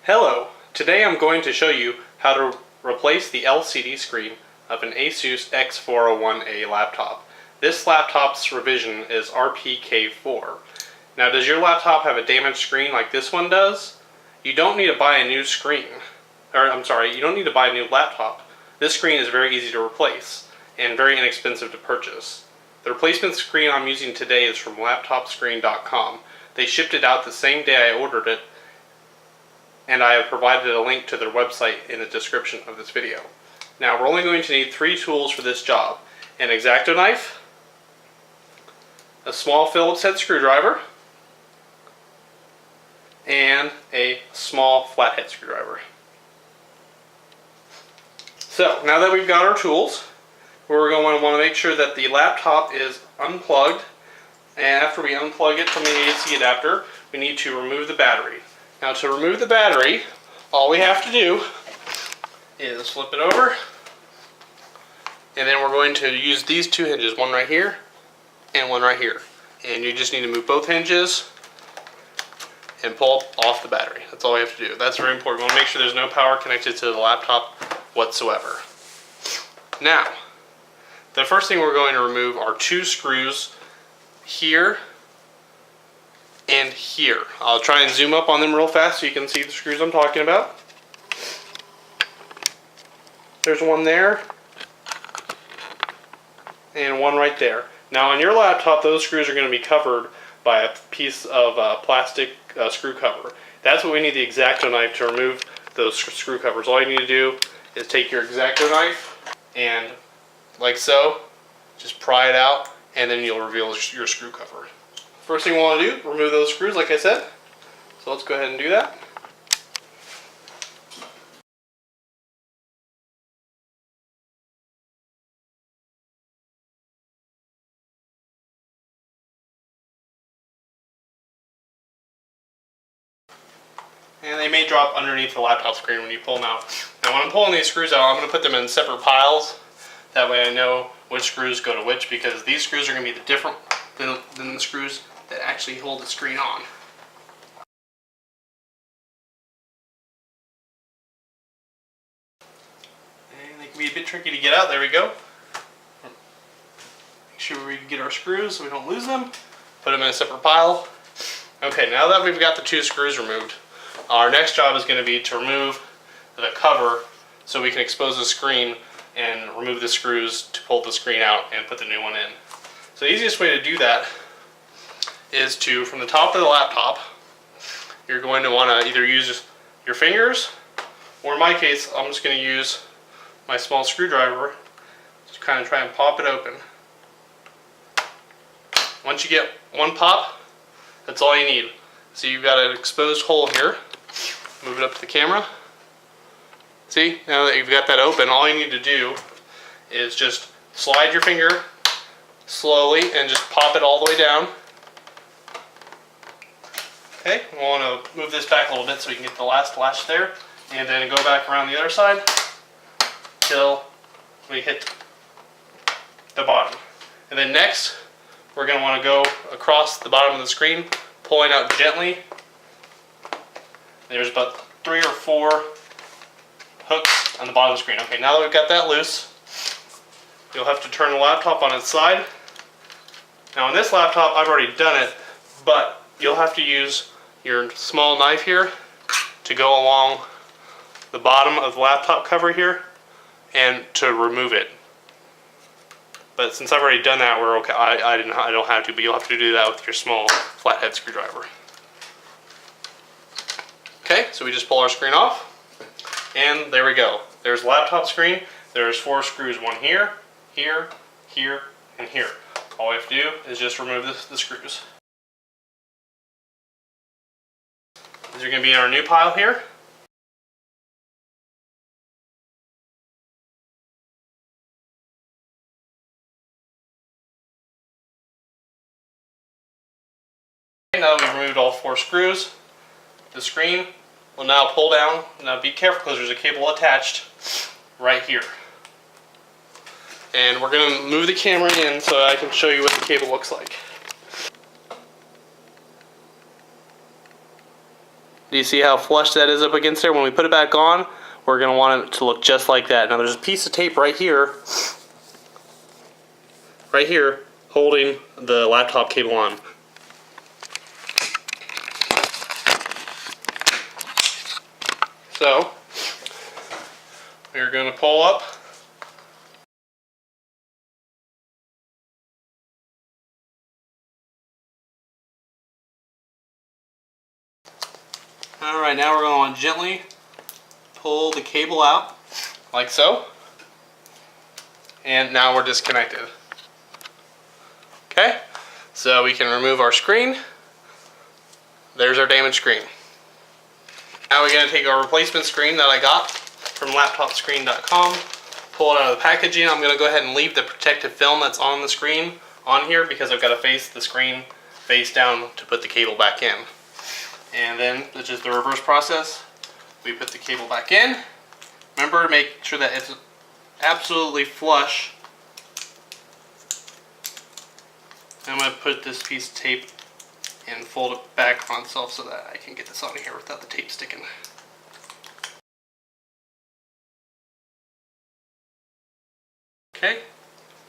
Hello, today I'm going to show you how to replace the LCD screen of an Asus X401A laptop. This laptop's revision is RPK4. Now, does your laptop have a damaged screen like this one does? You don't need to buy a new screen. You don't need to buy a new laptop. This screen is very easy to replace and very inexpensive to purchase. The replacement screen I'm using today is from laptopscreen.com. They shipped it out the same day I ordered it, and I have provided a link to their website in the description of this video. Now, we're only going to need 3 tools for this job: an X-Acto knife, a small Phillips head screwdriver, and a small flathead screwdriver. So, now that we've got our tools, we're going to want to make sure that the laptop is unplugged, and after we unplug it from the AC adapter, we need to remove the battery. Now, to remove the battery, all we have to do is flip it over, and then we're going to use these 2 hinges, one right here and one right here. And you just need to move both hinges and pull off the battery. That's all we have to do. That's very important. We want to make sure there's no power connected to the laptop whatsoever. Now, the first thing we're going to remove are 2 screws here and here. I'll try and zoom up on them real fast so you can see the screws I'm talking about. There's one there and one right there. Now, on your laptop, those screws are going to be covered by a piece of plastic screw cover. That's what we need the X-Acto knife to remove those screw covers. All you need to do is take your X-Acto knife and, like so, just pry it out, and then you'll reveal your screw cover. First thing we want to do, remove those screws like I said. So let's go ahead and do that. And they may drop underneath the laptop screen when you pull them out. Now, when I'm pulling these screws out, I'm going to put them in separate piles. That way I know which screws go to which, because these screws are going to be different than the screws that actually hold the screen on. And they can be a bit tricky to get out. There we go. Make sure we get our screws so we don't lose them. Put them in a separate pile. Okay, now that we've got the 2 screws removed, our next job is going to be to remove the cover so we can expose the screen and remove the screws to pull the screen out and put the new one in. So the easiest way to do that is to, from the top of the laptop, you're going to want to either use your fingers, or in my case, I'm just going to use my small screwdriver to kind of try and pop it open. Once you get one pop, that's all you need. So you've got an exposed hole here. Move it up to the camera. See, now that you've got that open, all you need to do is just slide your finger slowly and just pop it all the way down. Okay, we want to move this back a little bit so we can get the last latch there, and then go back around the other side till we hit the bottom. And then next, we're going to want to go across the bottom of the screen, pulling out gently. There's about 3 or 4 hooks on the bottom of the screen. Okay, now that we've got that loose, you'll have to turn the laptop on its side. Now, on this laptop, I've already done it, but you'll have to use your small knife here to go along the bottom of the laptop cover here and to remove it. But since I've already done that, we're okay. I don't have to, but you'll have to do that with your small flathead screwdriver. Okay, so we just pull our screen off, and there we go. There's the laptop screen. There's 4 screws, one here, here, here, and here. All we have to do is just remove the screws. These are going to be in our new pile here. Now that we've removed all 4 screws, the screen will now pull down. Now be careful because there's a cable attached right here. And we're going to move the camera in so I can show you what the cable looks like. Do you see how flush that is up against there? When we put it back on, we're going to want it to look just like that. Now there's a piece of tape right here, holding the laptop cable on. So, we're going to pull up. Alright, now we're going to gently pull the cable out, like so. And now we're disconnected. Okay, so we can remove our screen. There's our damaged screen. Now we're going to take our replacement screen that I got from laptopscreen.com, pull it out of the packaging. I'm going to go ahead and leave the protective film that's on the screen on here because I've got to face the screen face down to put the cable back in. And then, this is the reverse process. We put the cable back in. Remember to make sure that it's absolutely flush. I'm going to put this piece of tape and fold it back on itself so that I can get this on here without the tape sticking. Okay,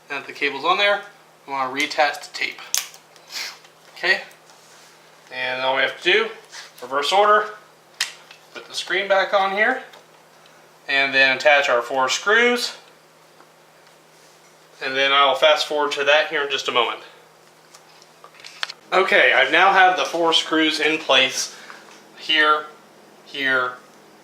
now that the cable's on there, I want to reattach the tape. Okay, and all we have to do, reverse order, put the screen back on here, and then attach our 4 screws, and then I'll fast forward to that here in just a moment. Okay, I now have the 4 screws in place here, here,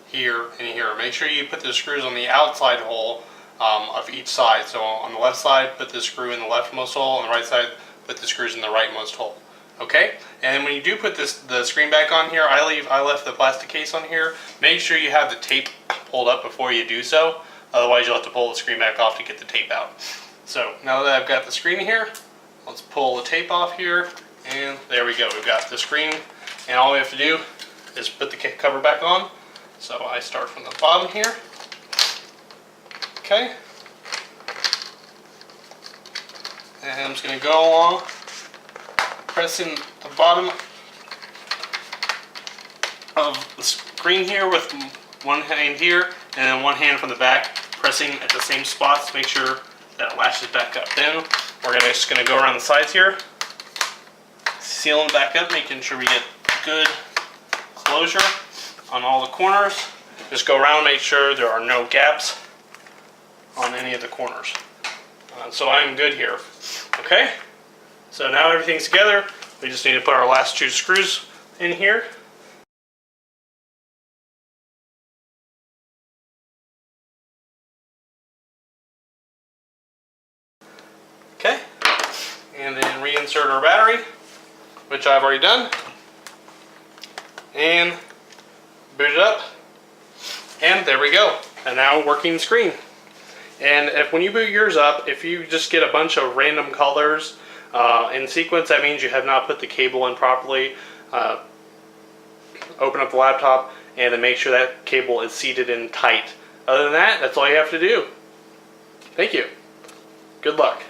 here, and here. Make sure you put the screws on the outside hole of each side. So on the left side, put the screw in the leftmost hole. On the right side, put the screws in the rightmost hole. Okay, and when you do put the screen back on here, I left the plastic case on here. Make sure you have the tape pulled up before you do so. Otherwise, you'll have to pull the screen back off to get the tape out. So now that I've got the screen here, let's pull the tape off here. And there we go, we've got the screen, and all we have to do is put the cover back on. So I start from the bottom here. Okay. And I'm just going to go along, pressing the bottom of the screen here with one hand here, and then one hand from the back, pressing at the same spots to make sure that it latches back up. Then we're just going to go around the sides here, sealing back up, making sure we get good closure on all the corners. Just go around and make sure there are no gaps on any of the corners. So I'm good here. Okay, so now everything's together. We just need to put our last 2 screws in here. Okay, and then reinsert our battery, which I've already done, and boot it up, and there we go, and now working screen. And when you boot yours up, if you just get a bunch of random colors in sequence, that means you have not put the cable in properly. Open up the laptop and then make sure that cable is seated in tight. Other than that, that's all you have to do. Thank you. Good luck.